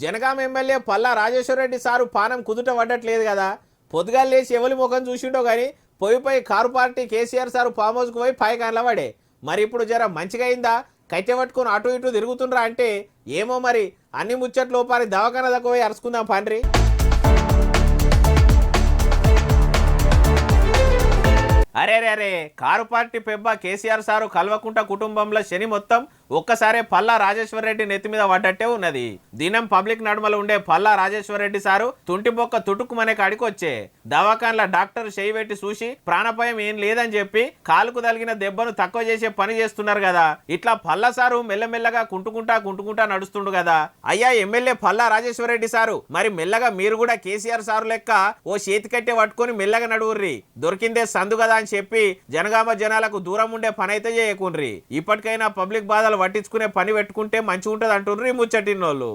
Jangaon MLA Palla Rajeshwar Reddy sir పానం కుదుట పడ్డట్లేదు కదా. పొద్దుగాలు లేచి ఎవరి ముఖం చూసిండో కానీ పోయి car party KCR sir farm హౌస్కు పోయి పైకి పడే. మరి ఇప్పుడు జర మంచిగా అయిందా, కట్టె పట్టుకుని అటు ఇటు తిరుగుతుండ్రా అంటే ఏమో మరి. అన్ని ముచ్చట్లు పారి దవాఖాన దాకా పోయి అరుచుకుందాం పండ్రి. అరే కారు పార్టీ పెబ్బ కేసీఆర్ సారు కల్వకుంట కుటుంబంలో శని మొత్తం ఒక్కసారే పల్లా రాజేశ్వరరెడ్డి నెత్తి మీద పడ్డట్టే ఉన్నది. దినం పబ్లిక్ నడుమలో ఉండే పల్లా రాజేశ్వరరెడ్డి సారు తుంటి బొక్క తుటుక్కుమనే కాడికి వచ్చే. దవాఖాన్ల డాక్టర్ చేయి పెట్టి చూసి ప్రాణాపాయం ఏం లేదని చెప్పి కాలుకు తగిలిన దెబ్బను తక్కువ చేసే పని చేస్తున్నారు కదా. ఇట్లా పల్లా సారు మెల్లమెల్లగా కుంటుకుంటా నడుస్తుండు కదా. అయ్యా ఎమ్మెల్యే పల్లా రాజేశ్వరరెడ్డి సారు, మరి మెల్లగా మీరు కూడా కేసీఆర్ సారు లెక్క ఓ చేతి కట్టే పట్టుకొని మెల్లగా నడువుర్రి. దొరికిందే సందు కదా అని చెప్పి జనగామ జనాలకు దూరం ఉండే పని అయితే చేయకుండ్రి. ఇప్పటికైనా పబ్లిక్ బాధలు పట్టించుకునే పని పెట్టుకుంటే మంచిగా ఉంటది అంటుండ్రు ఈ ముచ్చటినోళ్ళు.